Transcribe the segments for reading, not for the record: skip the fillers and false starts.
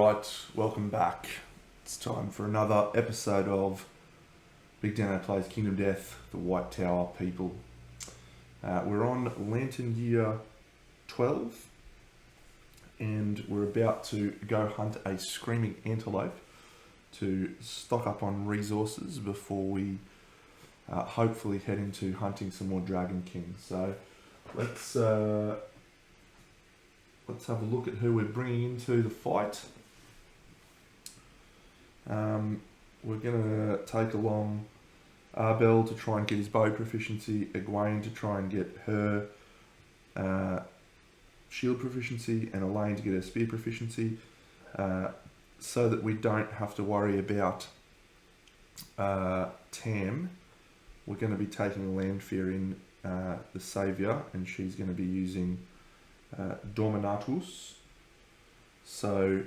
Alright, welcome back. It's time for another episode of BigDenoPlays Kingdom Death, the White Tower people. We're on Lantern Year 12 and we're about to go hunt a screaming antelope to stock up on resources before we hopefully head into hunting some more Dragon Kings. So let's have a look at who we're bringing into the fight. We're going to take along Arbel to try and get his bow proficiency, Egwene to try and get her shield proficiency, and Elaine to get her spear proficiency, so that we don't have to worry about Tam. We're going to be taking Lanfear in, the Saviour, and she's going to be using Dominatus. So,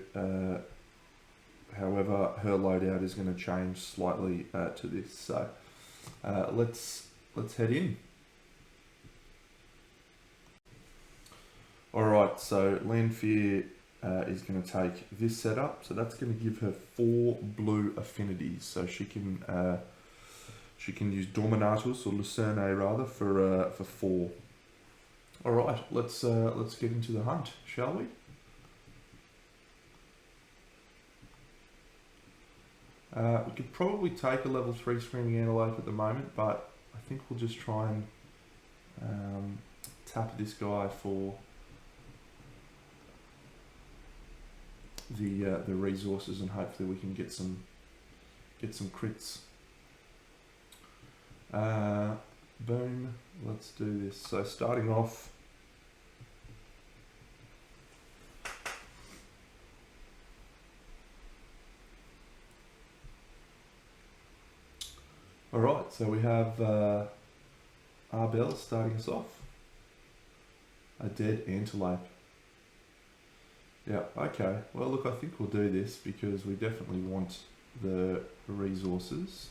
however, her loadout is going to change slightly to this. So, let's head in. Alright, so Lanfear is going to take this setup. So that's going to give her 4 blue affinities. So she can use Dominatus, or Lucerne rather, for 4. Alright, let's get into the hunt, shall we? We could probably take a level 3 Screaming Antelope at the moment, but I think we'll just try and tap this guy for the resources, and hopefully we can get some crits. Boom, let's do this. So starting off, alright, so we have Arbel starting us off. A dead antelope. Yeah, okay. Well, look, I think we'll do this because we definitely want the resources.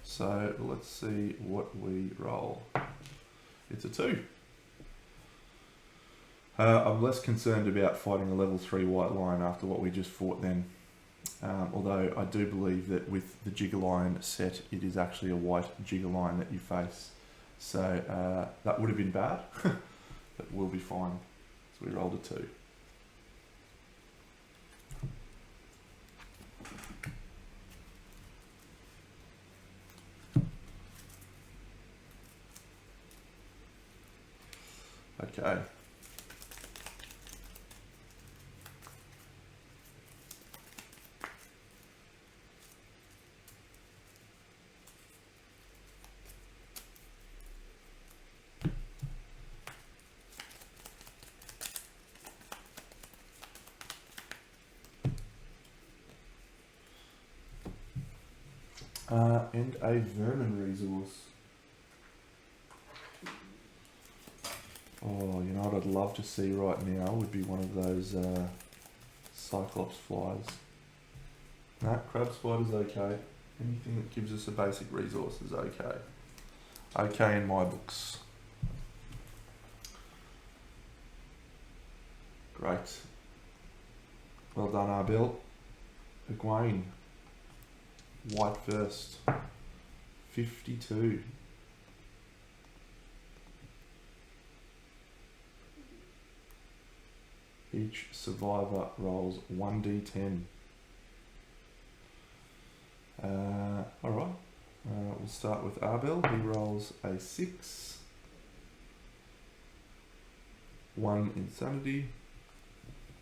So let's see what we roll. It's a 2. I'm less concerned about fighting a level 3 white lion after what we just fought then. Although I do believe that with the Jigger Lion set, it is actually a white Jigger Lion that you face. So that would have been bad, but we'll be fine. So we rolled a 2. Okay. And a vermin resource. Oh, you know what I'd love to see right now would be one of those Cyclops flies. Nah, crab spider's okay. Anything that gives us a basic resource is okay. Okay in my books. Great. Well done, Arbel. Egwene. White first. 52. Each survivor rolls 1d10. Alright, we'll start with Arbel. He rolls a 6. 1 insanity.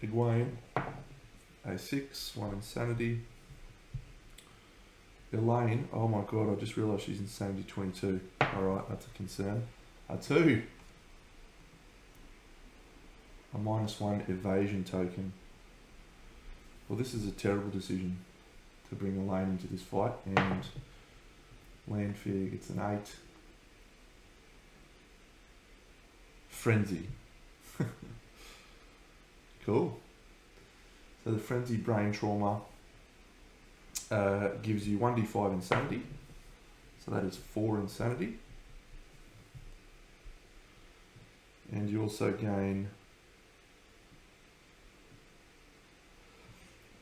Egwene, a 6, 1 insanity. Elaine, oh my god, I just realised she's insanity 22. Alright, that's a concern. A 2. A -1 evasion token. Well, this is a terrible decision to bring Elaine into this fight, and Lanfear gets an 8. Frenzy. Cool. So the Frenzy Brain Trauma gives you 1d5 insanity. So that is 4 insanity. And you also gain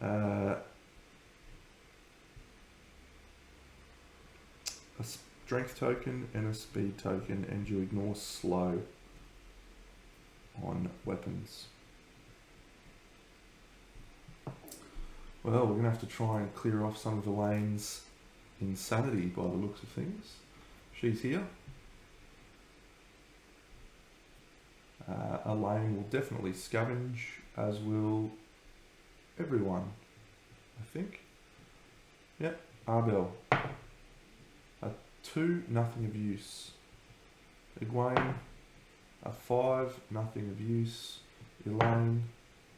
A strength token and a speed token, and you ignore slow on weapons. Well, we're going to have to try and clear off some of Elaine's insanity by the looks of things. She's here. Elaine will definitely scavenge, as will everyone, I think. Yep, Arbel. A 2, nothing of use. Egwene, a 5, nothing of use. Elaine,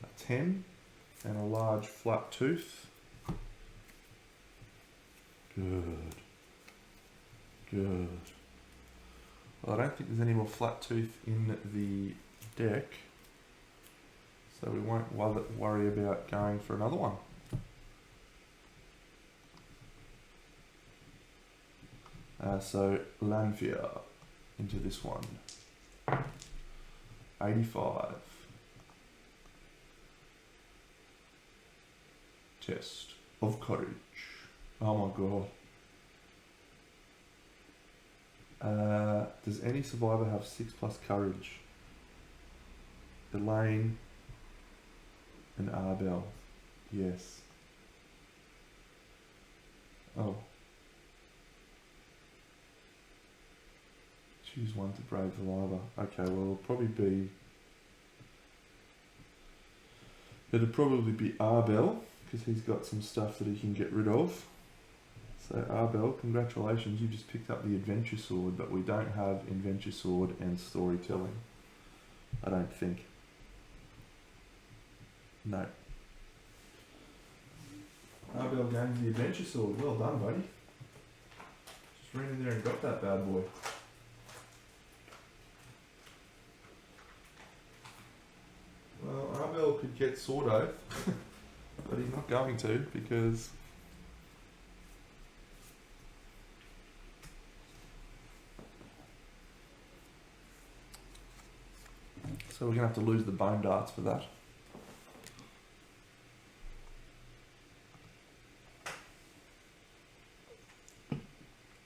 a 10, and a large flat tooth. Good. Good. Well, I don't think there's any more flat tooth in the deck, so we won't worry about going for another one. So Lanfear into this one. 85. Test of courage. Oh my god. Does any survivor have 6+ courage? Elaine and Arbel. Yes. Oh. Choose one to brave the lava. Okay, well it'll probably be... It'll probably be Arbel, because he's got some stuff that he can get rid of. So Arbel, congratulations, you just picked up the Adventure Sword, but we don't have Adventure Sword and Storytelling. I don't think. No. Arbel gains the Adventure Sword. Well done, buddy. Just ran in there and got that bad boy. Well, Arbel could get Sword Oath, but he's not going to, because... So we're going to have to lose the bone darts for that.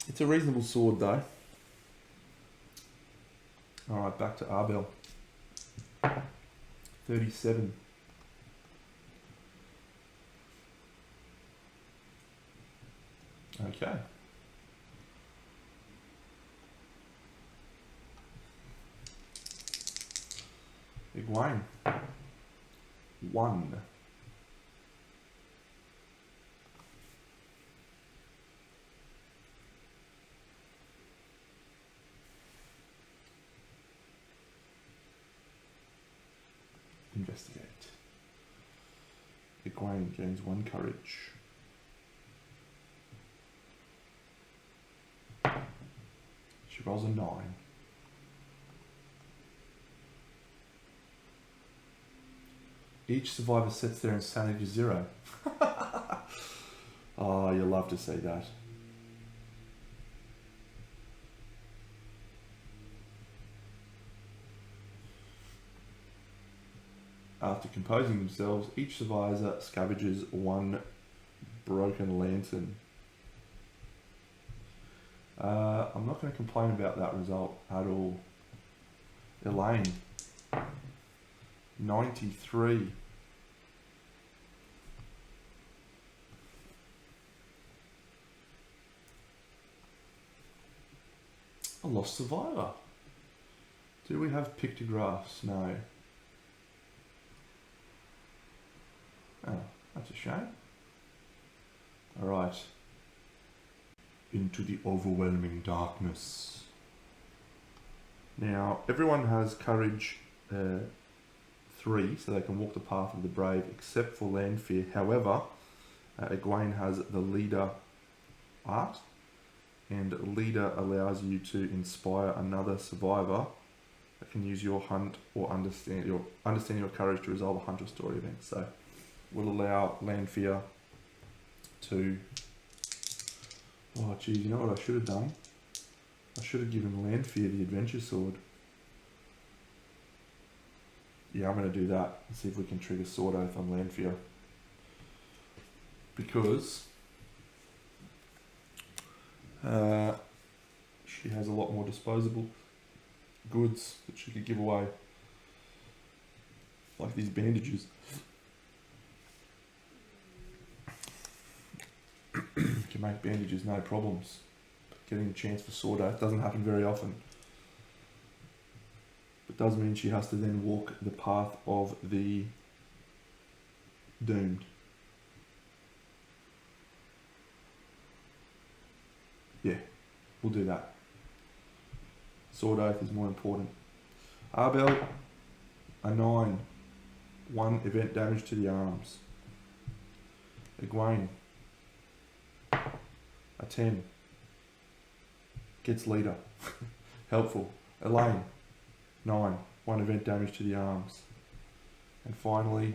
It's a reasonable sword though. Alright, back to Arbel. 37. Okay. Egwene. 1. Investigate. Egwene gains 1 courage. She rolls a 9. Each survivor sets their insanity to 0. Oh, you'll love to see that. After composing themselves, each survivor scavenges 1 broken lantern. I'm not going to complain about that result at all. Elaine. 93. A lost survivor. Do we have pictographs? No. Oh, that's a shame. Alright. Into the overwhelming darkness. Now, everyone has courage 3, so they can walk the path of the brave, except for Lanfear. However, Egwene has the leader art, and leader allows you to inspire another survivor that can use your hunt or understand your courage to resolve a hunt or story event. So we'll allow Lanfear to... Oh geez, you know what I should have done? I should have given Lanfear the Adventure Sword. Yeah, I'm going to do that and see if we can trigger Sword Oath on Lanfear. because she has a lot more disposable goods that she could give away, like these bandages. Can make bandages no problems. But getting a chance for sword art doesn't happen very often. But does mean she has to then walk the path of the doomed. Yeah, we'll do that. Sword oath is more important. Arbel, a 9. 1 event damage to the arms. Egwene, a 10. Gets leader. Helpful. Elaine, 9. 1 event damage to the arms. And finally,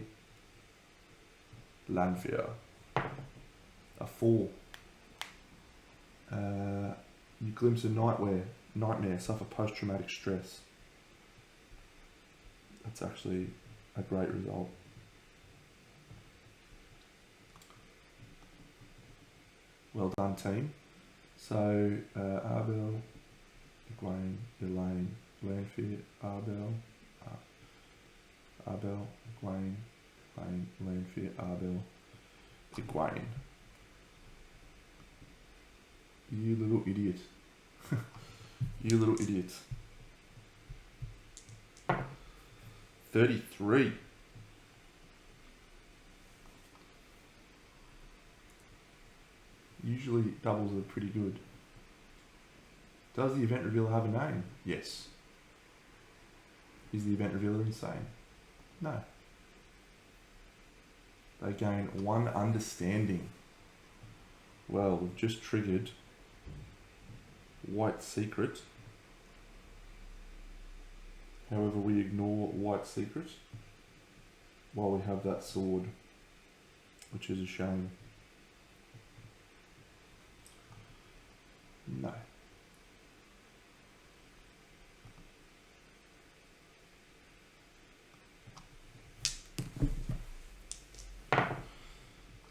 Lanfear, a 4. You glimpse a nightmare, suffer post-traumatic stress. That's actually a great result. Well done, team. So, Arbel, Egwene, Elaine, Lanfear, Arbel, Egwene, Lanfear, Arbel, Egwene. You little idiot. You little idiot. 33. Usually doubles are pretty good. Does the event revealer have a name? Yes. Is the event revealer insane? No. They gain 1 understanding. Well, we've just triggered White Secret. However, we ignore White Secret while we have that sword, which is a shame. No.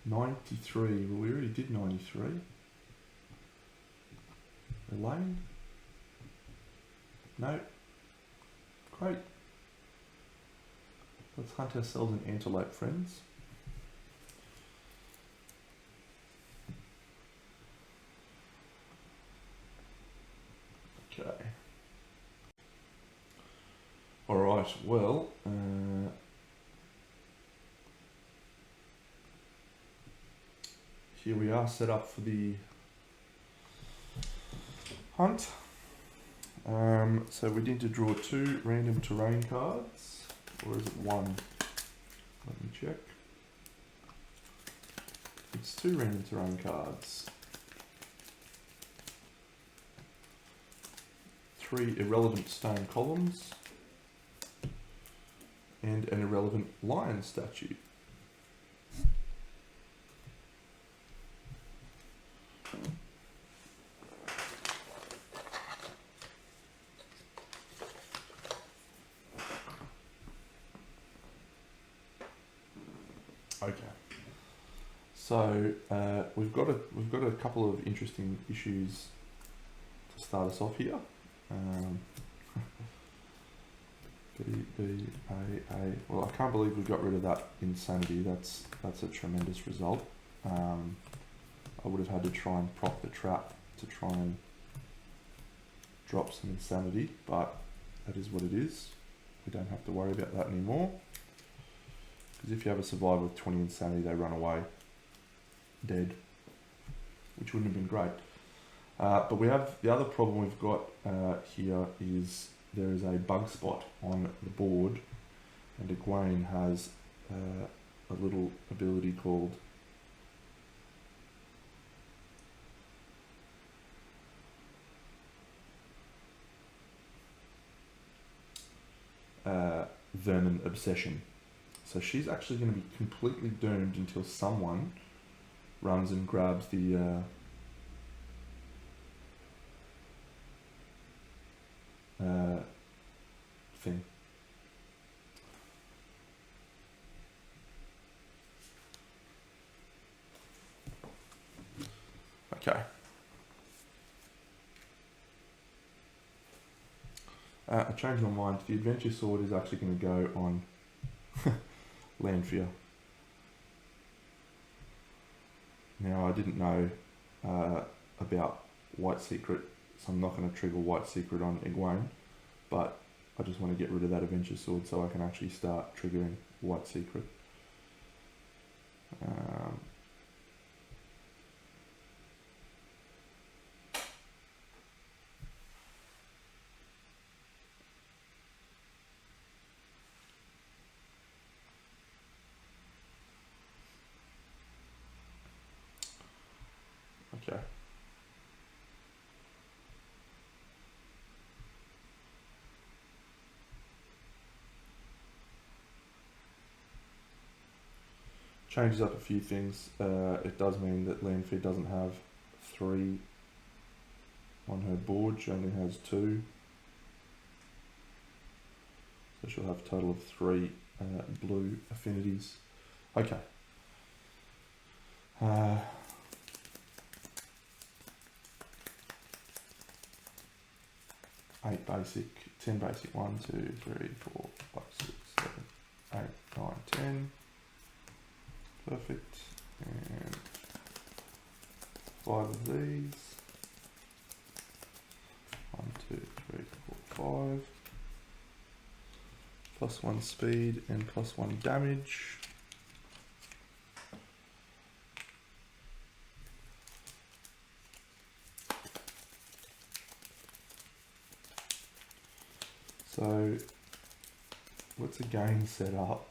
$93. Well, we already did 93. Elaine? No. Great. Let's hunt ourselves an antelope, friends. Okay. Alright, well, here we are set up for the hunt. So we need to draw 2 random terrain cards, or is it 1? Let me check. It's 2 random terrain cards. 3 irrelevant stone columns, and an irrelevant lion statue. Okay. So we've got a couple of interesting issues to start us off here. B-A-A. Well, I can't believe we got rid of that insanity. That's a tremendous result. I would have had to try and prop the trap to try and drop some insanity, but that is what it is. We don't have to worry about that anymore. Because if you have a survivor with 20 insanity, they run away dead, which wouldn't have been great. But we have the other problem we've got here is there is a bug spot on the board, and Egwene has a little ability called Vermin Obsession. So she's actually going to be completely doomed until someone runs and grabs the thing. Okay. I changed my mind. The adventure sword is actually going to go on Lanfear. Now, I didn't know about White Secret, so I'm not going to trigger White Secret on Egwene, but I just want to get rid of that adventure sword so I can actually start triggering White Secret. Okay. Changes up a few things. It does mean that Lanfear doesn't have 3 on her board. She only has 2. So she'll have a total of 3 blue affinities. Okay. 8 basic, 10 basic, 1, 2, 3, 4, 5, 6, 7, 8, 9, 10. Perfect. And 5 of these. 1, 2, 3, 4, 5. Plus 1 speed and plus 1 damage. So let's again set up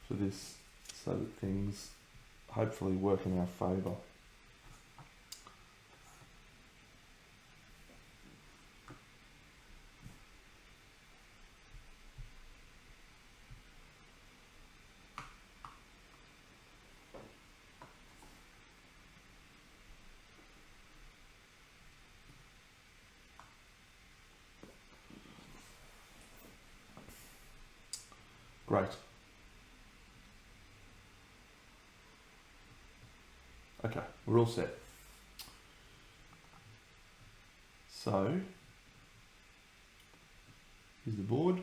for this so that things hopefully work in our favour. Great. Okay, we're all set. So, here's the board.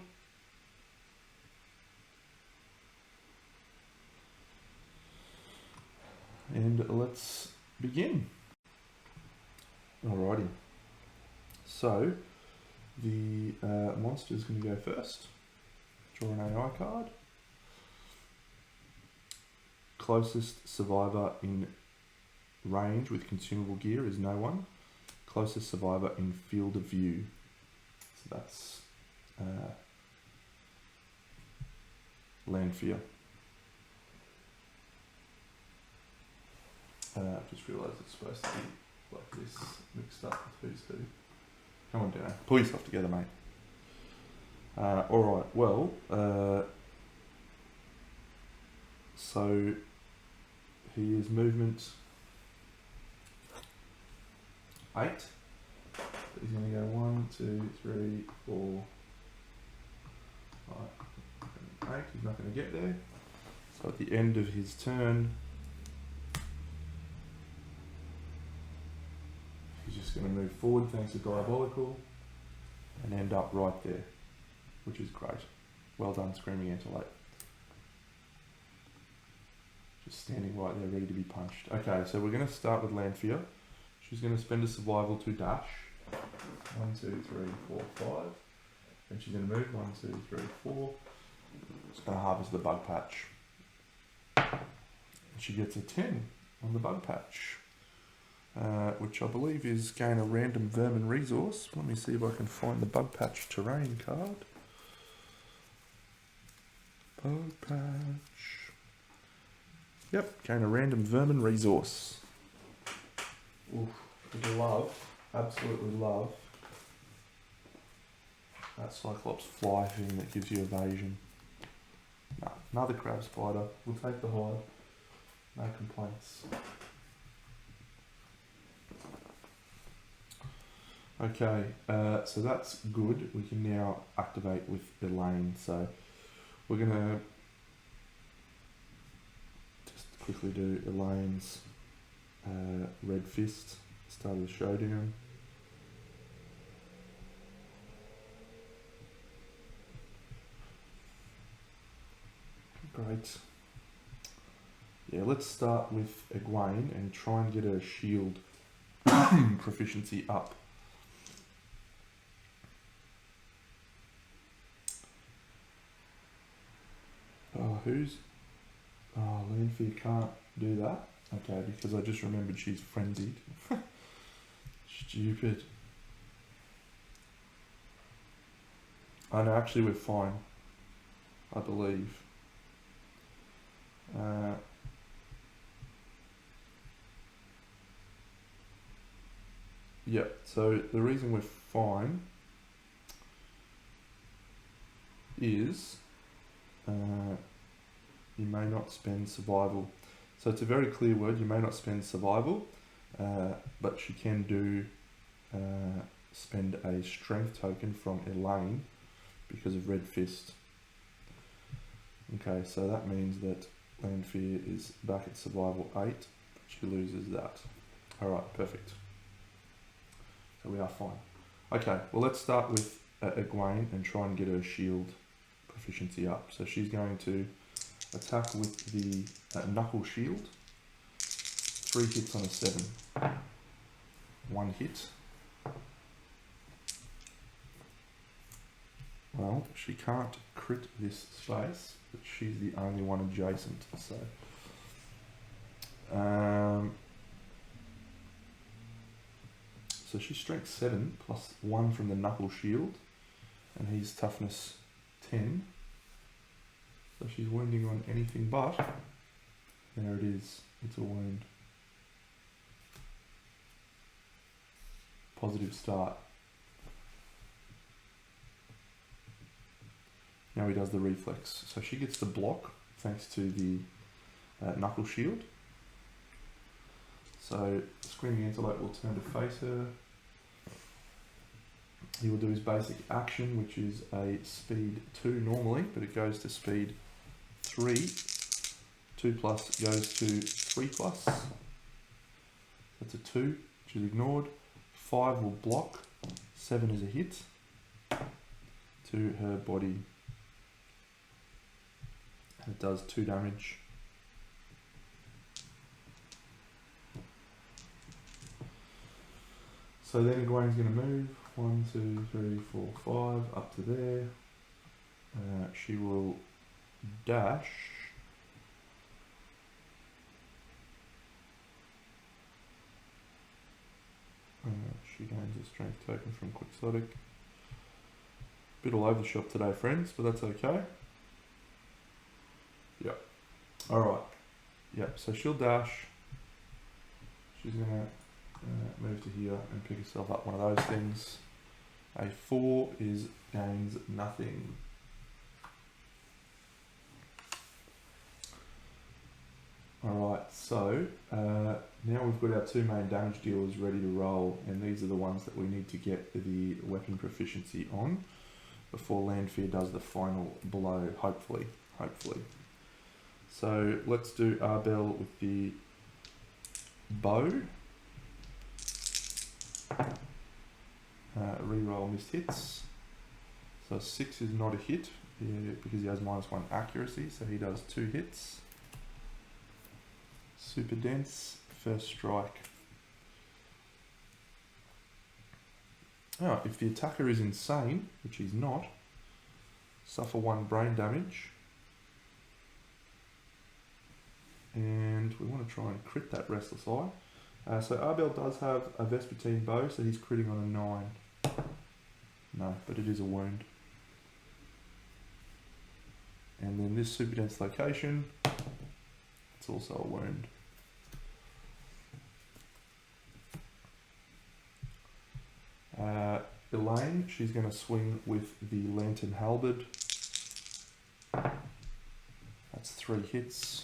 And let's begin. Alrighty. So, the monster is going to go first. Draw an AI card. Closest survivor in range with consumable gear is no one. Closest survivor in field of view. So that's Lanfear. Just realised it's supposed to be like this, mixed up with who's who. Come on, Dano. Pull yourself together, mate. Alright, well, so he is movement 8. He's going to go 1, 2, 3, 4, 5, 8. He's not going to get there. So at the end of his turn, he's just going to move forward thanks to Diabolical and end up right there, which is great. Well done, Screaming Antelope. Just standing right there ready to be punched. Okay, so we're going to start with Lanfear. She's going to spend a survival to dash. 1, 2, 3, 4, 5. And she's going to move 1, 2, 3, 4. It's going to harvest the bug patch. And she gets a 10 on the bug patch, which I believe is gain a random vermin resource. Let me see if I can find the bug patch terrain card. Bug patch. Yep, gain a random vermin resource. Oof, would love, absolutely love that Cyclops fly thing that gives you evasion. No, another crab spider. We'll take the hide. No complaints. Okay, so that's good. We can now activate with Elaine. So we're going to just quickly do Elaine's Red Fist, start of the showdown. Great. Yeah, let's start with Egwene and try and get her shield proficiency up. Lanfear can't do that. Okay, because I just remembered she's frenzied. Stupid. Oh no, actually we're fine. I believe. Yeah, so the reason we're fine is you may not spend survival. So it's a very clear word, you may not spend survival, but she can do spend a strength token from Elaine because of Red Fist. Okay, so that means that Lanfear is back at survival 8. She loses that. Alright, perfect. So we are fine. Okay, well let's start with Egwene and try and get her shield proficiency up. So she's going to attack with the knuckle shield. 3 hits on a 7. 1 hit. Well, she can't crit this space, but she's the only one adjacent, so... so she's strength 7 plus 1 from the knuckle shield, and he's toughness 10. So she's wounding on anything but... there it is, it's a wound. Positive start. Now he does the reflex. So she gets the block thanks to the knuckle shield. So Screaming Antelope will turn to face her. He will do his basic action, which is a speed 2 normally, but it goes to speed 3. 2 plus goes to 3 plus. That's a 2, which is ignored. 5 will block. 7 is a hit to her body. And it does 2 damage. So then Egwene's going to move 1, 2, 3, 4, 5 up to there. She will dash. She gains a strength token from Quixotic. Bit all over the shop today, friends, but that's okay. Yep. Alright. Yep, so she'll dash. She's going to move to here and pick herself up one of those things. A 4 gains nothing. Alright, so now we've got our 2 main damage dealers ready to roll, and these are the ones that we need to get the weapon proficiency on before Lanfear does the final blow, hopefully. So let's do Arbel with the bow. Reroll missed hits. So 6 is not a hit because he has -1 accuracy, so he does 2 hits. Super dense, first strike. Oh, if the attacker is insane, which he's not, suffer 1 brain damage. And we want to try and crit that Restless Eye. So Arbel does have a Vespertine bow, so he's critting on a 9. No, but it is a wound. And then this super dense location, it's also a wound. Elaine, she's going to swing with the Lantern Halberd. That's 3 hits.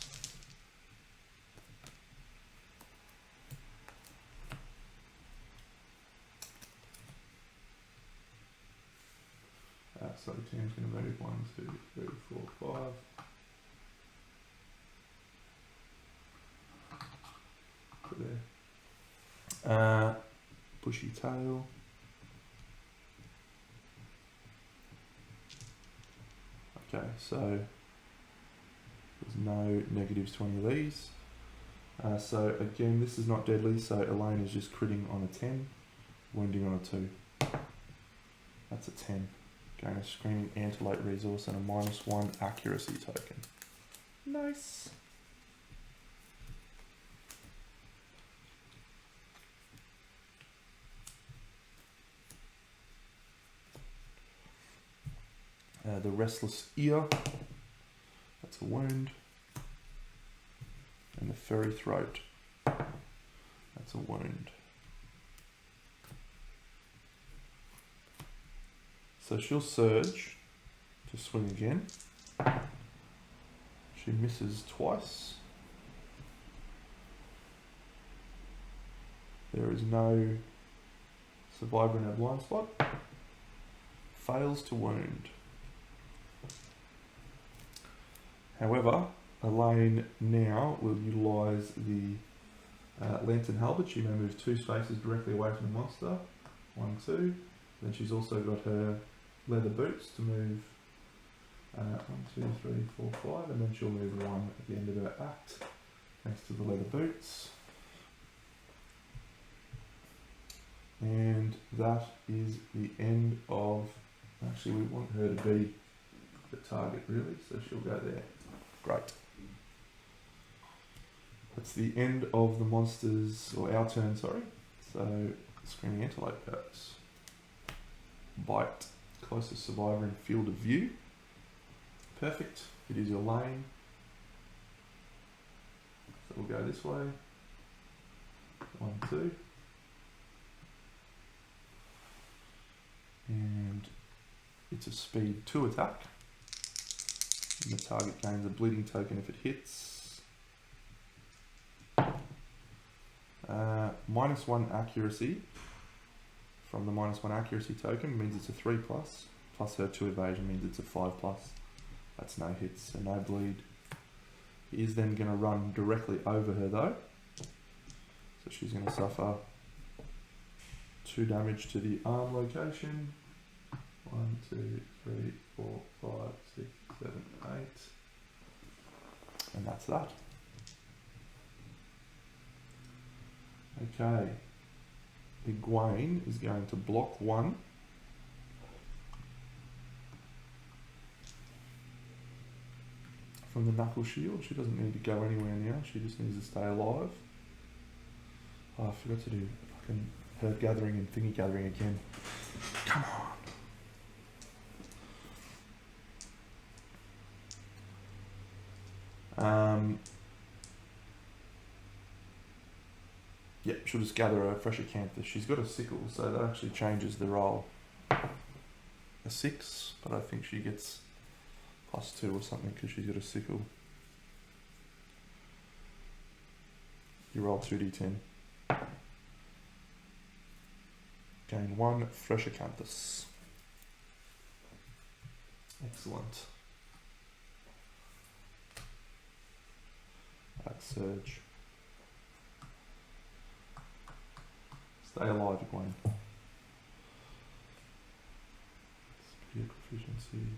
So the team's going to move 1, 2, 3, 4, 5. Put there. Bushy tail. Okay, so there's no negatives to any of these. So again, this is not deadly, so Elaine is just critting on a 10, wounding on a 2. That's a 10. Gain a screaming antillate resource and a -1 accuracy token. Nice. The restless ear. That's a wound. And the furry throat. That's a wound. So she'll surge to swing again. She misses twice. There is no survivor in her blind spot. Fails to wound. However, Elaine now will utilise the lantern halberd. She may move 2 spaces directly away from the monster. 1, 2. Then she's also got her leather boots to move 1, 2, 3, 4, 5, and then she'll move 1 at the end of her act next to the leather boots. And that is the end of, actually we want her to be the target really, so she'll go there. Great. That's the end of the monsters, or our turn, sorry. So, screaming antelope goes. Bite. Closest survivor in field of view. Perfect. It is your lane. So we'll go this way. 1, 2. And it's a speed 2 attack. And the target gains a bleeding token if it hits. -1 accuracy from the -1 accuracy token means it's a 3+, plus her 2 evasion means it's a 5+. That's no hits, so no bleed. He is then going to run directly over her though. So she's going to suffer 2 damage to the arm location. 1, 2, 3, 4, 5, 6, 7, 8. And that's that. Okay. Egwene is going to block 1. From the knuckle shield. She doesn't need to go anywhere now. She just needs to stay alive. Oh, I forgot to do fucking herd gathering and thingy gathering again. Come on. Yep, she'll just gather a fresh acanthus. She's got a sickle, so that actually changes the roll. A 6, but I think she gets +2 or something because she's got a sickle. You roll 2d10. Gain 1 fresh acanthus. Excellent. Axe surge. Stay alive, Egwene. Spear proficiency.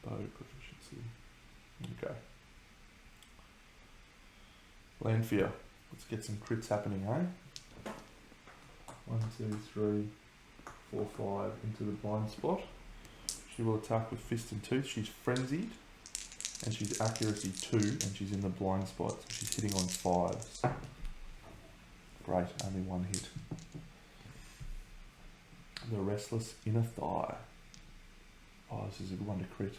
Bow proficiency. Okay. Lanfear. Let's get some crits happening, eh? 1, 2, 3, 4, 5 into the blind spot. She will attack with fist and tooth. She's frenzied. And she's accuracy 2 and she's in the blind spot. So she's hitting on 5s. Great, only 1 hit. The restless inner thigh. Oh, this is a good one to crit.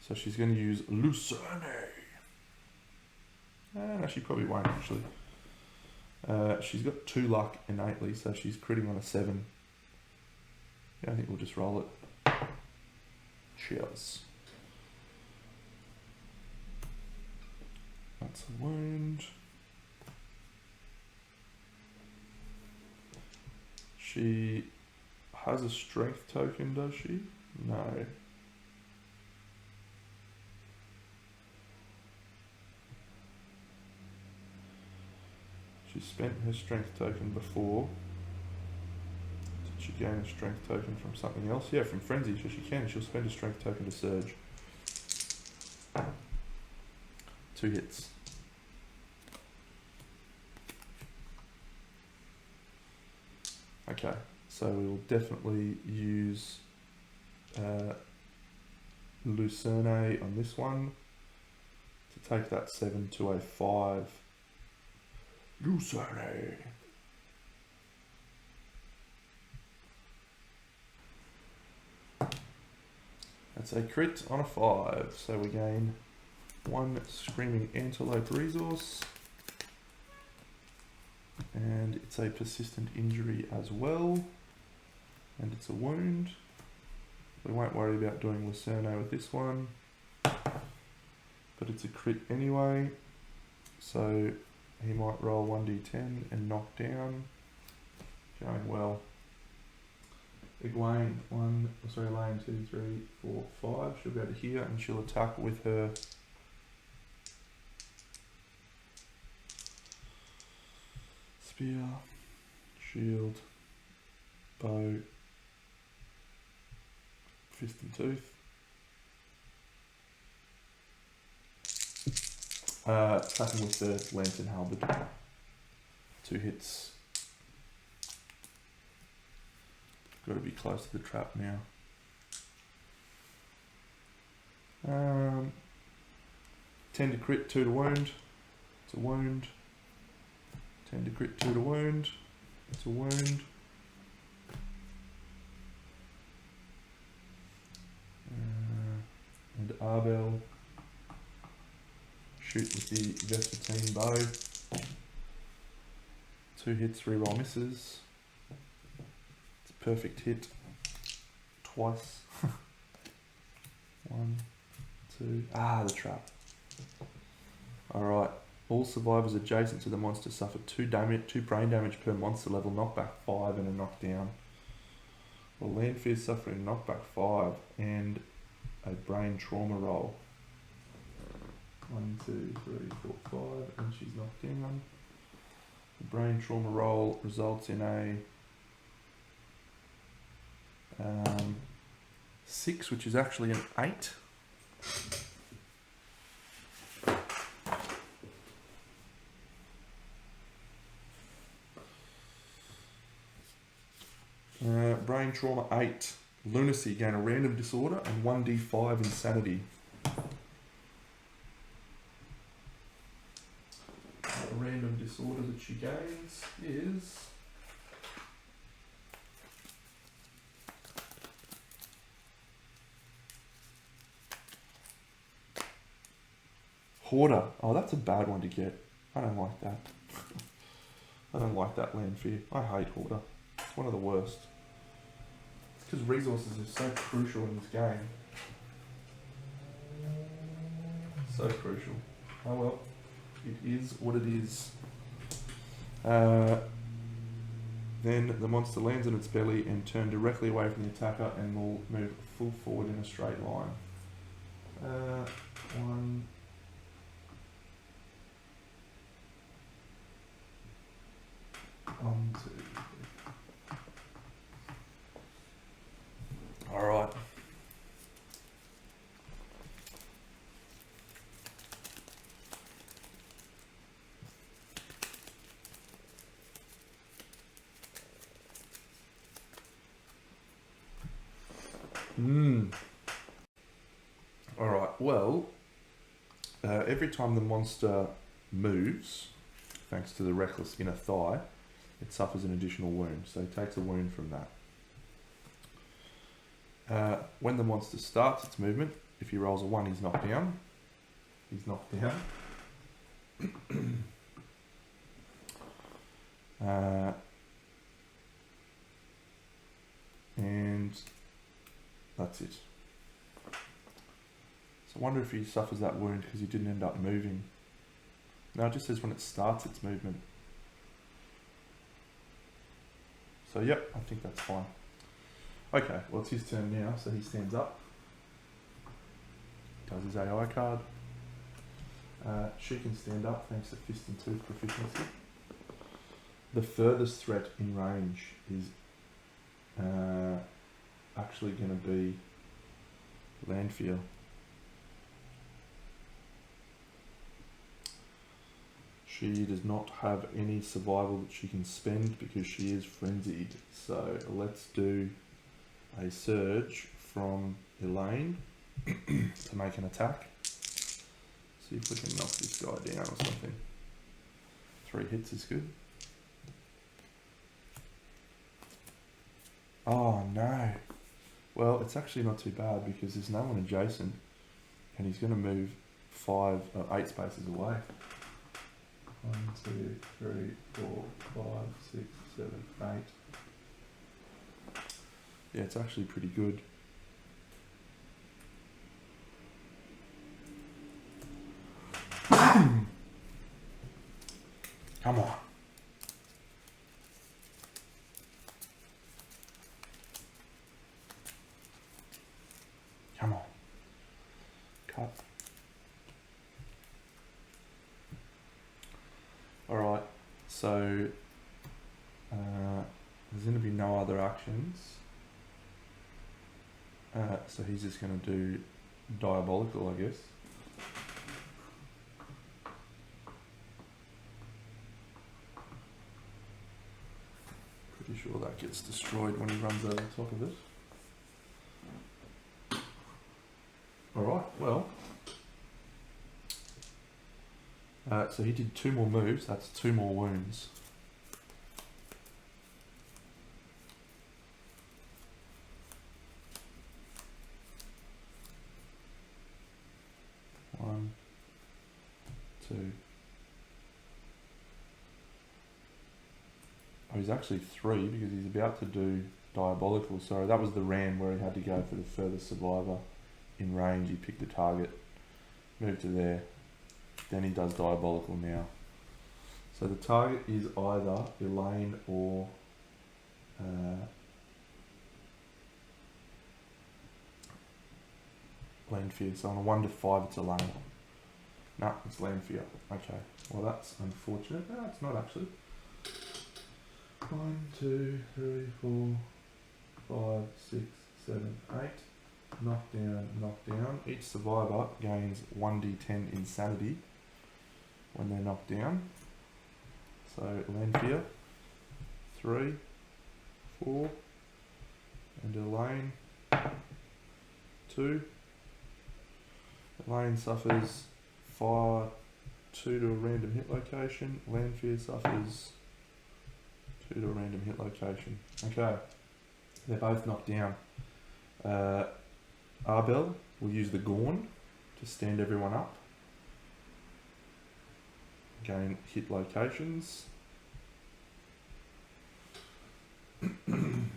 So she's going to use Lucerne. No, she probably won't actually. She's got 2 luck innately, so she's critting on a 7. Yeah, I think we'll just roll it. Cheers. That's a wound. She has a strength token, does she? No. She spent her strength token before. Did she gain a strength token from something else? Yeah, from Frenzy, so she can. She'll spend a strength token to Surge. 2 hits. Okay, so we'll definitely use Lucerne on this one to take that 7 to a 5. Lucerne. That's a crit on a 5, so we gain 1 Screaming Antelope resource, and it's a persistent injury as well, and it's a wound. We won't worry about doing Lucerne with this one, but it's a crit anyway, so he might roll 1d10 and knock down. Going well. Egwene, Lane 2, 3, 4, 5. She'll go to here and she'll attack with her spear, shield, bow, fist and tooth. Attacking with the lantern halberd. 2 hits. Got to be close to the trap now. 10 to crit, 2 to wound. It's a wound. 10 to crit, 2 to wound. It's a wound. And Arbel. Shoot with the Vespertine bow. 2 hits, reroll misses. It's a perfect hit. Twice. 1, 2. Ah, the trap. Alright. All survivors adjacent to the monster suffer 2 brain damage per monster level, knockback 5 and a knockdown. Well, Landfear suffering knockback 5 and a brain trauma roll. 1, 2, 3, 4, 5, and she's knocked down. The brain trauma roll results in a 6, which is actually an 8. Brain trauma 8. Lunacy, gain a random disorder and 1d5 insanity. A random disorder that she gains is Hoarder. Oh, that's a bad one to get. I don't like that. I don't like that Landfear. I hate Hoarder. It's one of the worst. It's because resources are so crucial in this game. So crucial. Oh well. It is what it is. Then the monster lands on its belly and turn directly away from the attacker and will move full forward in a straight line. 1, 1, 2, 3. All right. Alright, well, every time the monster moves, thanks to the reckless inner thigh, it suffers an additional wound, so it takes a wound from that. When the monster starts its movement, if he rolls a 1, he's knocked down. He's knocked down. And that's it. So I wonder if he suffers that wound because he didn't end up moving. No, it just says when it starts its movement. So yep, I think that's fine. Okay, well it's his turn now, so he stands up. Does his AI card. She can stand up thanks to fist and tooth proficiency. the furthest threat in range is actually going to be Landfield. She does not have any survival that she can spend because she is frenzied. So let's do a surge from Elaine to make an attack. See if we can knock this guy down or something. 3 hits is good. Oh no. Well, it's actually not too bad because there's no one adjacent and he's going to move 8 spaces away. 1, 2, 3, 4, 5, 6, 7, 8. Yeah, it's actually pretty good. Come on. Come on. Cut. Alright, so there's going to be no other actions. So he's just going to do diabolical, I guess. Pretty sure that gets destroyed when he runs over the top of it. Alright, well. So he did 2 more moves, that's 2 more wounds. One, 2. Oh, he's actually 3 because he's about to do diabolical. So that was the ram where he had to go for the furthest survivor in range. He picked the target, moved to there. Then he does diabolical now. So the target is either Elaine or Landfield. So on a 1 to 5 it's Elaine. No, it's Landfield. Okay. Well that's unfortunate. No, it's not actually. 1, 2, 3, 4, 5, 6, 7, 8. Knock down, knock down. Each survivor gains 1d10 insanity when they're knocked down. So Lanfia, 3, 4, and Elaine, 2. Elaine suffers 2 to a random hit location. Lanfia suffers 2 to a random hit location. Okay, they're both knocked down. Arbel will use the Gorn to stand everyone up. Gain hit locations. And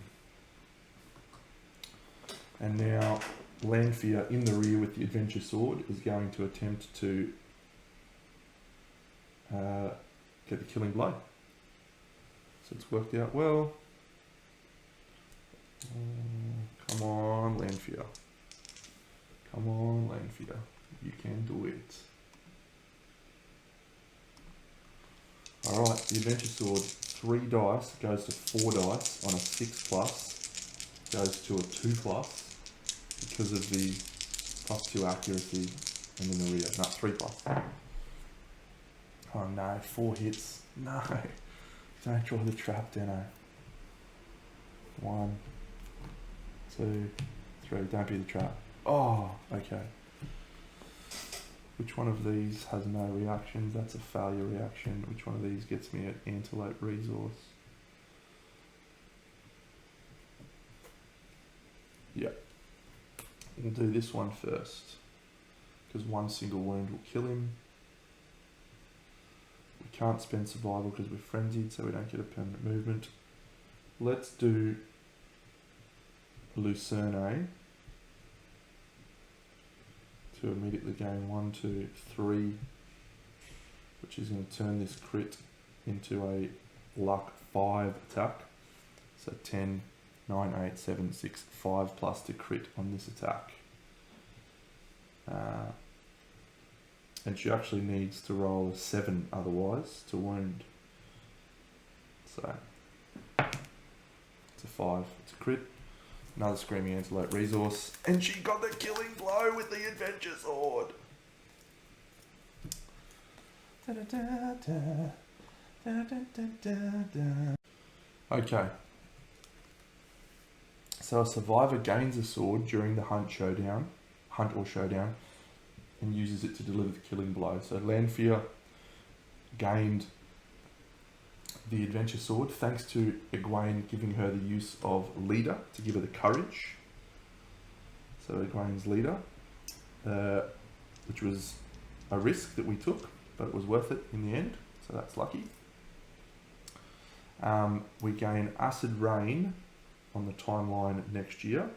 now Lanfia in the rear with the adventure sword is going to attempt to get the killing blow. So it's worked out well. Come on, Lanfia. Come on, Lanfia. You can do it. Alright, the adventure sword, 3 dice goes to 4 dice on a 6 plus, goes to a 2 plus because of the +2 accuracy and in the rear. No, 3 plus. Oh no, 4 hits. No. Don't draw the trap, Deno. 1, 2, 3. Don't be the trap. Oh, okay. Which one of these has no reactions? That's a failure reaction. Which one of these gets me an antelope resource? Yep. We'll do this one first. Because 1 single wound will kill him. We can't spend survival because we're frenzied, so we don't get a permanent movement. Let's do Lucerne to immediately gain 1, 2, 3, which is going to turn this crit into a luck 5 attack. So 10, 9, 8, 7, 6, 5 plus to crit on this attack. And she actually needs to roll a 7 otherwise to wound. So it's a 5. It's a crit. Another Screaming Antelope resource. And she got the killing blow with the Adventure Sword. Okay. So a survivor gains a sword during the hunt or showdown, and uses it to deliver the killing blow. So Lanfear gained the Adventure Sword thanks to Egwene giving her the use of Leader to give her the courage. So Egwene's Leader, which was a risk that we took, but it was worth it in the end, so that's lucky. We gain Acid Rain on the timeline next year.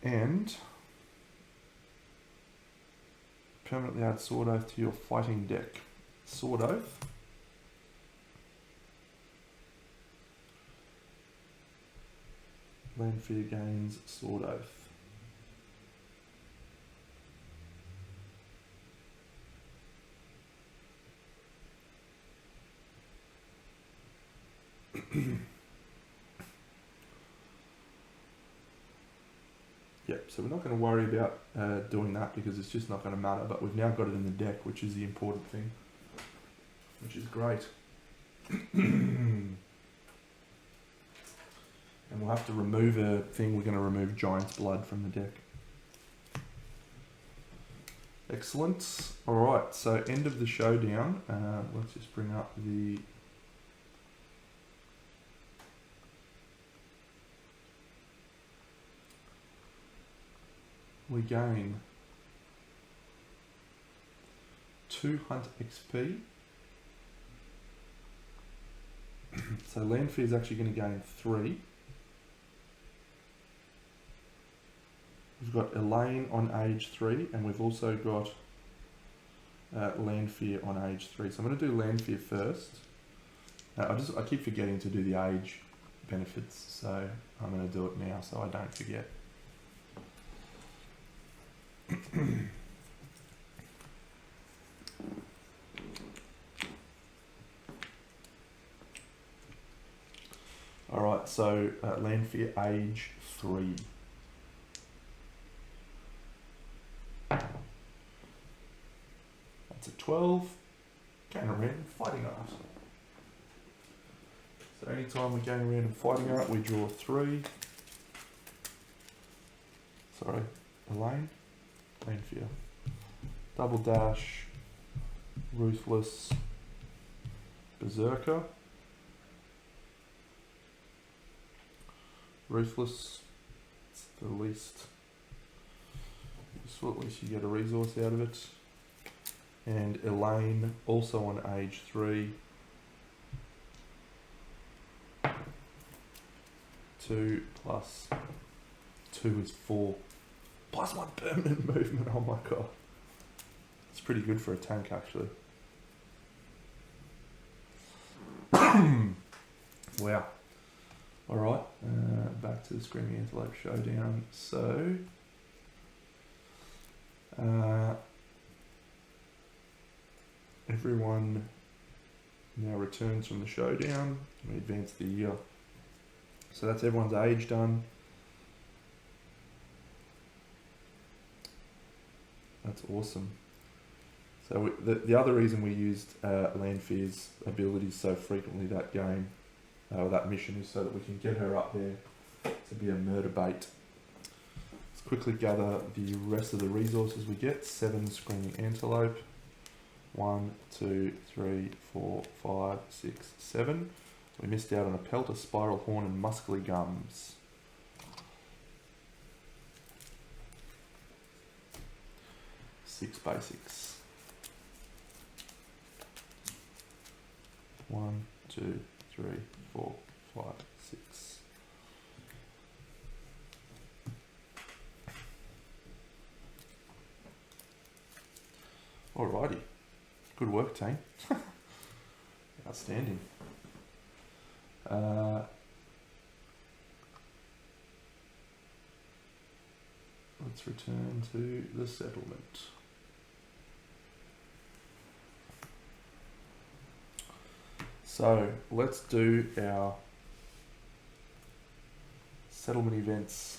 And permanently add Sword Oath to your fighting deck. Sword Oath. Lanfear gains Sword Oath. Yep, so we're not going to worry about doing that because it's just not going to matter, but we've now got it in the deck, which is the important thing, which is great. And we'll have to remove a thing. We're going to remove Giant's Blood from the deck. Excellent. Alright, so end of the showdown. Let's just bring up the... We gain 2 hunt XP. So Lanfear is actually going to gain 3. We've got Elaine on age 3, and we've also got Lanfear on age 3. So I'm going to do Lanfear first. I keep forgetting to do the age benefits, so I'm going to do it now so I don't forget. Alright, so Lanfear age 3. That's a 12. Gain a random fighting art. So anytime we gain a random fighting art, we draw 3. Sorry, Elaine. Lanfear. Double dash. Ruthless. Berserker. Ruthless. It's the least. So at least you get a resource out of it. And Elaine, also on age 3. 2 plus 2 is 4. Plus 1 permanent movement, oh my god. It's pretty good for a tank actually. Wow. Alright, back to the Screaming Antelope showdown. So, everyone now returns from the showdown. We advance the year. So that's everyone's age done. That's awesome. So the other reason we used Lanfear's abilities so frequently that game, or that mission, is so that we can get her up there to be a murder bait. Let's quickly gather the rest of the resources we get. 7 Screaming Antelope. 1, 2, 3, 4, 5, 6, 7. We missed out on a Pelter, Spiral Horn, and Muscly Gums. Six basics. 1, 2, 3, 4, 5, 6. Alrighty. Good work, team. Outstanding. Let's return to the settlement. So let's do our settlement events.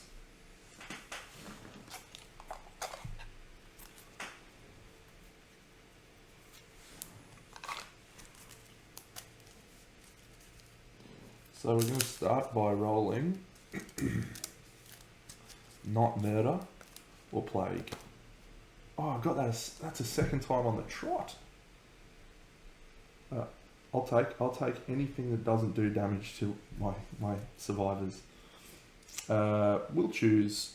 So we're going to start by rolling not murder or plague. Oh, I got that. That's a second time on the trot. I'll take anything that doesn't do damage to my survivors. We'll choose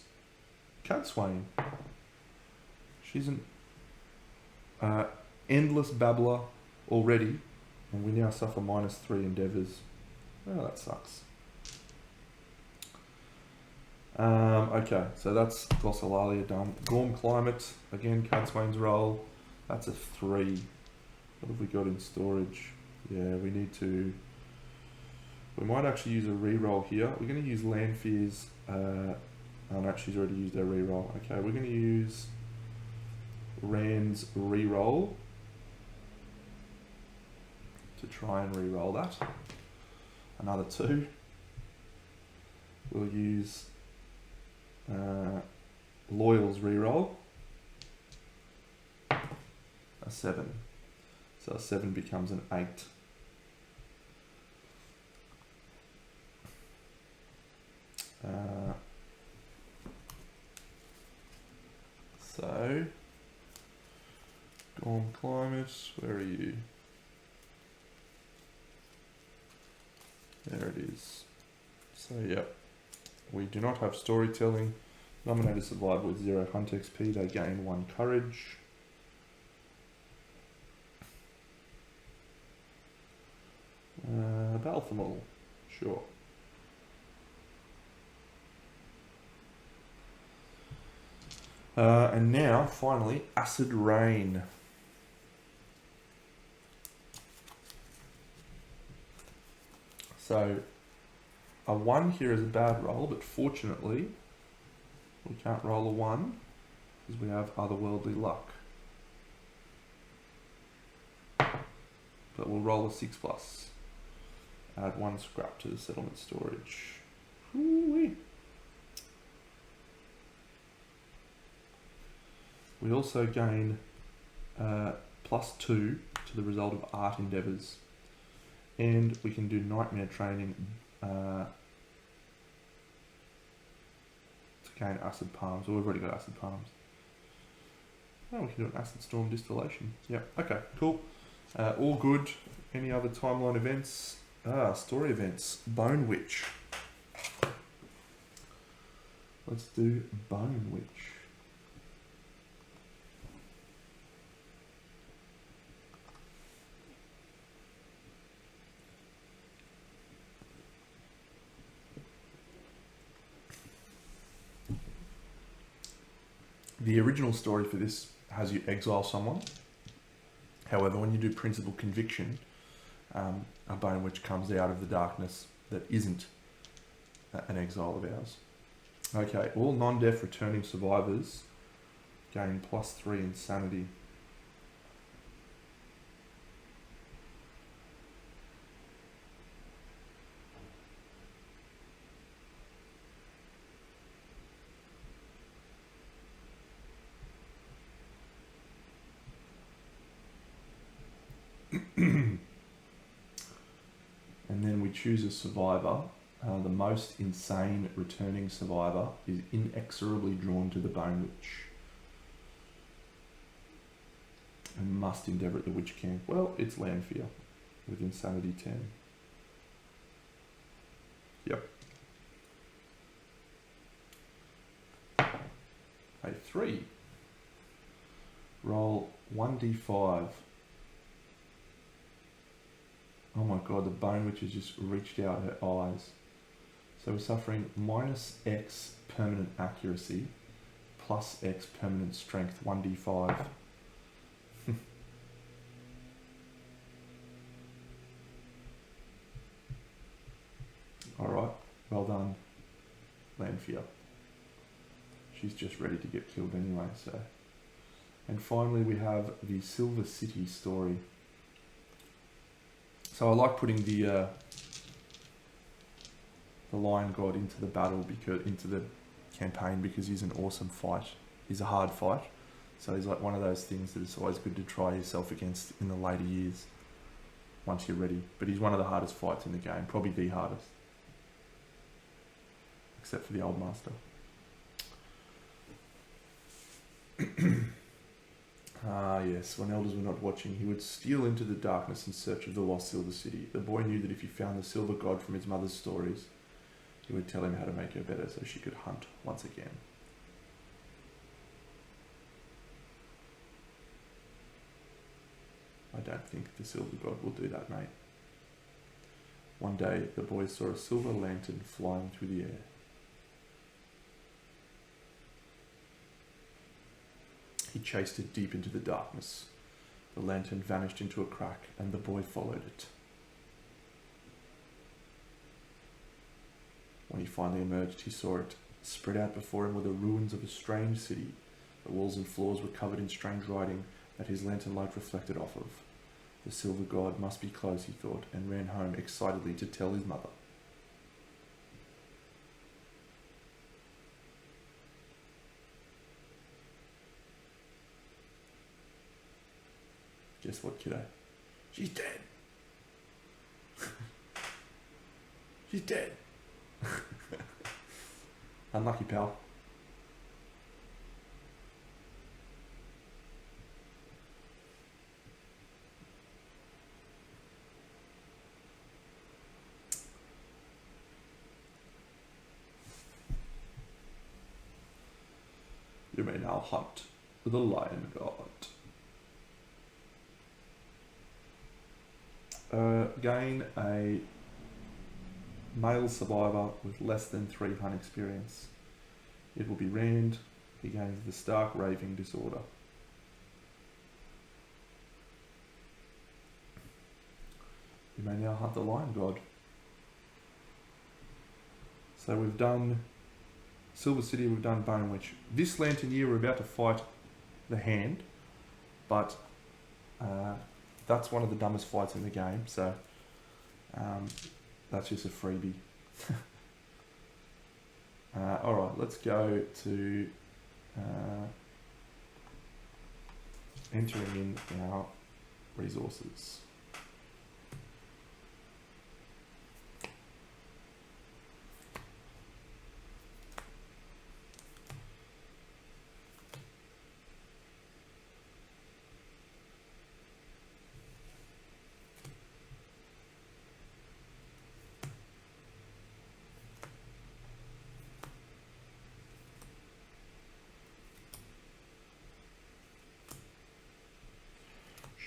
Cadswain. She's an endless babbler already, and we now suffer -3 endeavours. Oh, that sucks. Okay, so that's Glossolalia done. Gorm Climate, again, Cadswain's roll. That's a 3. What have we got in storage? Yeah, we might actually use a reroll here. We're going to use Landfear's. Oh no, she's already used her reroll. Okay, we're going to use Rand's reroll to try and reroll that. Another 2. We'll use Loyal's reroll. A 7. So a 7 becomes an 8. So, Gorm Climate, where are you? There it is. So, yep. We do not have storytelling. Nominated survivor with 0 hunt XP, they gain 1 courage. Balthamol, sure. And now, finally, Acid Rain. So, a 1 here is a bad roll, but fortunately, we can't roll a 1 because we have otherworldly luck. But we'll roll a 6+. Add 1 scrap to the settlement storage. Woo-wee. We also gain +2 to the result of art endeavours. And we can do nightmare training to gain acid palms. Well, we've already got acid palms. Oh, we can do an acid storm distillation. Yep, okay, cool. All good. Any other timeline events? Story events. Bone Witch. Let's do Bone Witch. The original story for this has you exile someone. However, when you do principal conviction, a Bone Witch comes out of the darkness that isn't an exile of ours. Okay, all non-death returning survivors gain +3 insanity. And then we choose a survivor. The most insane returning survivor is inexorably drawn to the Bone Witch and must endeavour at the witch camp. Well, it's Landfear with insanity 10. Yep. A 3. Roll 1d5. Oh my god, the Bone Witch has just reached out her eyes. So we're suffering -X permanent accuracy, +X permanent strength, 1d5. Alright, well done, Landfear. She's just ready to get killed anyway, so. And finally we have the Silver City story. So I like putting the Lion God into the battle, into the campaign, because he's an awesome fight. He's a hard fight. So he's like one of those things that it's always good to try yourself against in the later years, once you're ready. But he's one of the hardest fights in the game, probably the hardest. Except for the Old Master. Yes, when elders were not watching, he would steal into the darkness in search of the lost Silver City. The boy knew that if he found the Silver God from his mother's stories, he would tell him how to make her better so she could hunt once again. I don't think the Silver God will do that, mate. One day, the boy saw a silver lantern flying through the air. He chased it deep into the darkness. The lantern vanished into a crack, and the boy followed it. When he finally emerged, he saw it. Spread out before him were the ruins of a strange city. The walls and floors were covered in strange writing that his lantern light reflected off of. The Silver God must be close, he thought, and ran home excitedly to tell his mother. Guess what, kiddo? She's dead. She's dead. Unlucky, pal. You may now hunt with the Lion God. Gain a male survivor with less than 3 hunt experience. It will be Rand. He gains the Stark Raving Disorder. You may now hunt the Lion God. So we've done Silver City, we've done Bone Witch. This Lantern year we're about to fight the Hand, but that's one of the dumbest fights in the game, so that's just a freebie. Alright, let's go to entering in our resources.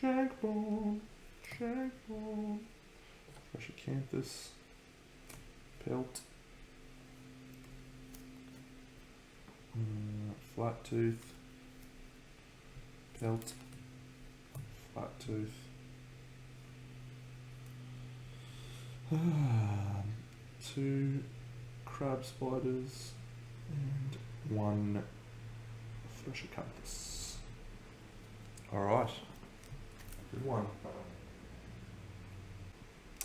Shagbone, Shagbone, Acanthus, Pelt, Flat Tooth, Pelt, Flat Tooth, 2 crab spiders, and 1 Acanthus. Alright. Good one.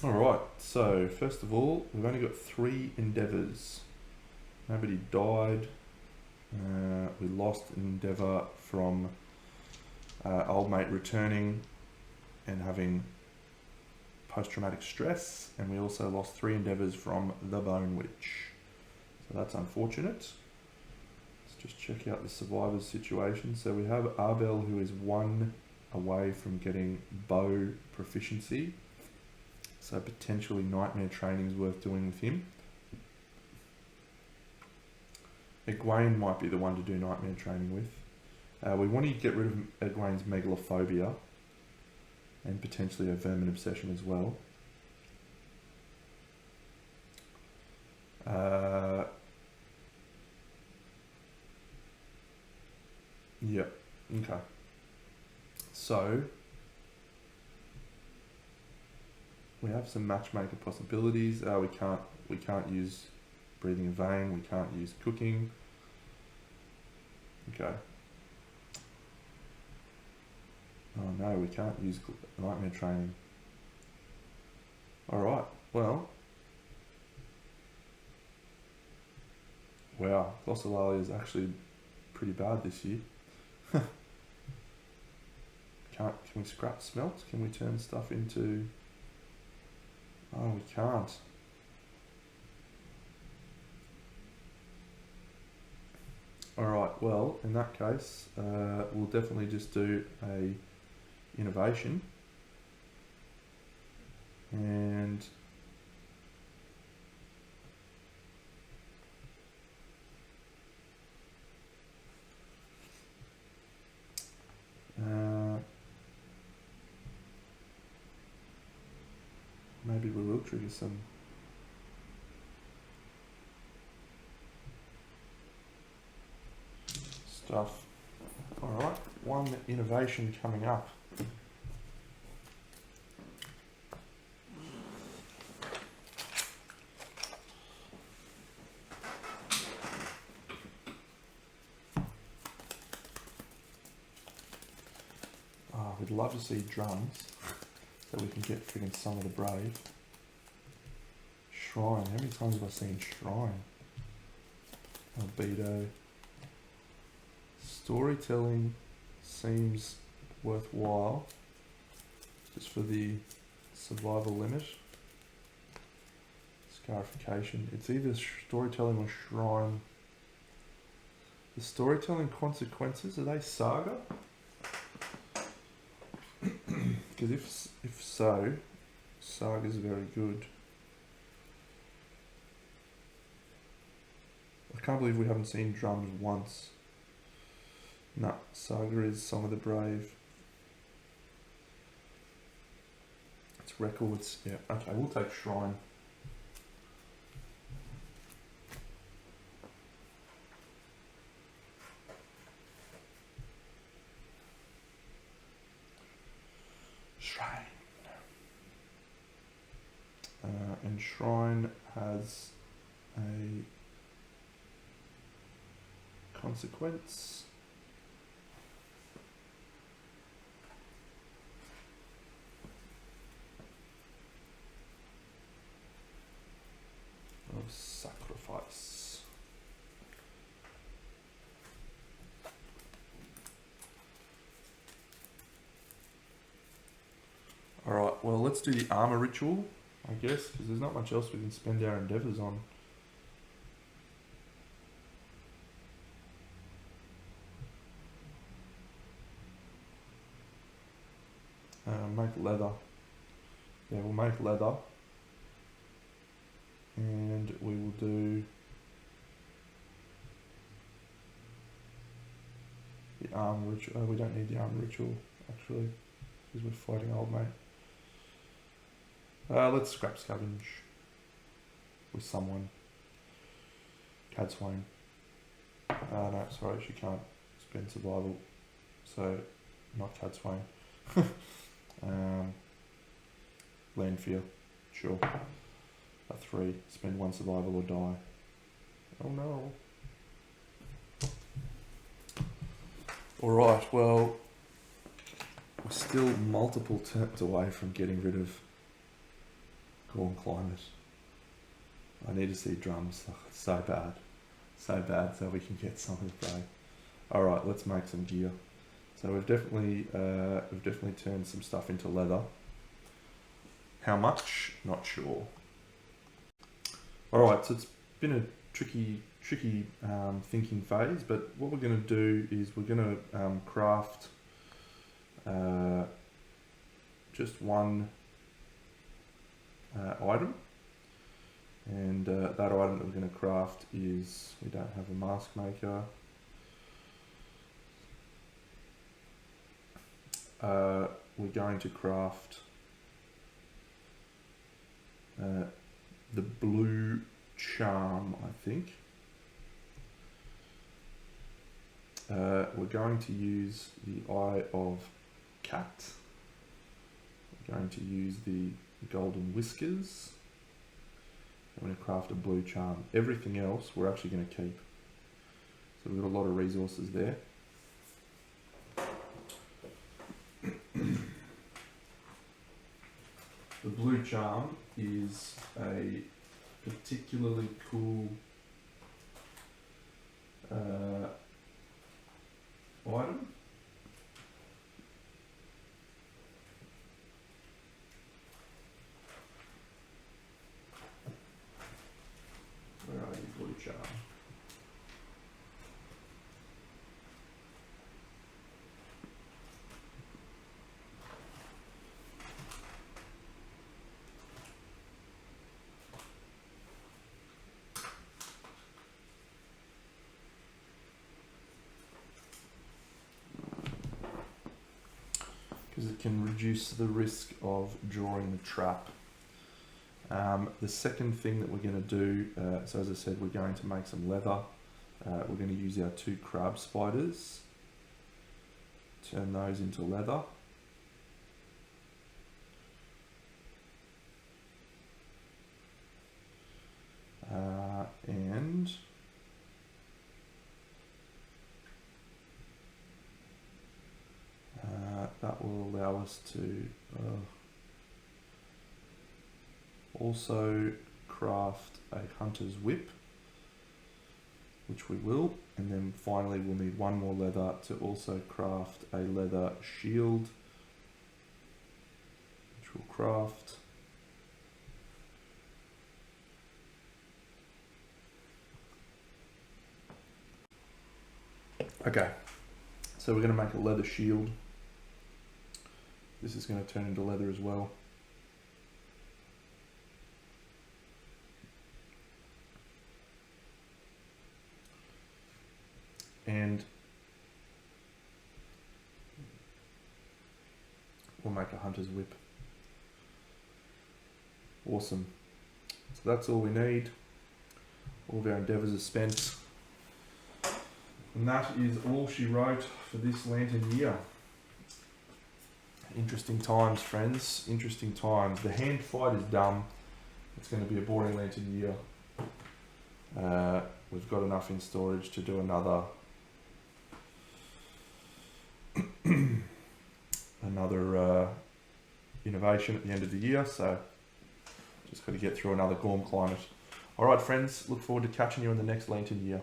Alright, so first of all, we've only got 3 endeavours. Nobody died. We lost an endeavour from old mate returning and having post-traumatic stress, and we also lost 3 endeavours from the Bone Witch. So that's unfortunate. Let's just check out the survivors situation. So we have Arbel, who is 1 away from getting bow proficiency, so potentially nightmare training is worth doing with him. Egwene might be the one to do nightmare training with. We want to get rid of Egwene's megalophobia and potentially a vermin obsession as well. Yeah, okay. So we have some matchmaker possibilities. We can't use breathing in vain. We can't use cooking. Okay. Oh no, we can't use nightmare training. Alright, well. Wow, glossolalia is actually pretty bad this year. Can we scrap smelt? Can we turn stuff into... Oh, we can't. Alright, well, in that case, we'll definitely just do a innovation. And maybe we will trigger some stuff. Alright, one innovation coming up. Oh, we'd love to see drums so we can get friggin' Song of the Brave. Shrine, how many times have I seen Shrine? Albedo. Storytelling seems worthwhile just for the survival limit. Scarification. It's either storytelling or shrine. The storytelling consequences, are they saga? Because if so, saga's very good. I can't believe we haven't seen drums once. No, saga is Song of the Brave. It's records. Yeah, okay, we'll take shrine. Shrine. And shrine has a consequence. Of sacrifice. Alright, well, let's do the armor ritual, I guess, because there's not much else we can spend our endeavours on. Make leather. Yeah, we'll make leather. And we will do the armor ritual. Oh, we don't need the armor ritual, actually, because we're fighting old mate. Let's scrap scavenge with someone. Cadswain. No, sorry, she can't spend survival. So, not Cadswain. Landfear. Sure. A 3. Spend 1 survival or die. Oh no. Alright, well, we're still multiple turns away from getting rid of Gorn Climate. I need to see drums. Oh, it's so bad. So bad, so we can get something brave. Alright, let's make some gear. So we've definitely turned some stuff into leather. How much? Not sure. Alright, so it's been a tricky thinking phase, but what we're going to do is we're going to craft just one item, and that item that we're going to craft is, we don't have a mask maker. We're going to craft the blue charm, I think. We're going to use the Eye of Cat. We're going to use the golden whiskers. I'm going to craft a blue charm. Everything else we're actually going to keep. So we've got a lot of resources there. The blue charm is a particularly cool item. Where are you, blue charm? Because it can reduce the risk of drawing the trap. The second thing that we're going to do, so as I said, we're going to make some leather. We're going to use our 2 crab spiders, turn those into leather. And that will allow us to also craft a hunter's whip, which we will, and then finally we'll need 1 more leather to also craft a leather shield, which we'll craft. Okay, so we're going to make a leather shield. This is going to turn into leather as well. And we'll make a hunter's whip. Awesome. So that's all we need. All of our endeavours are spent. And that is all she wrote for this Lantern year. Interesting times, friends. Interesting times. The hand fight is done. It's going to be a boring Lantern year. We've got enough in storage to do another innovation at the end of the year, so just got to get through another Gorm climate. Alright friends, look forward to catching you in the next Lantern year.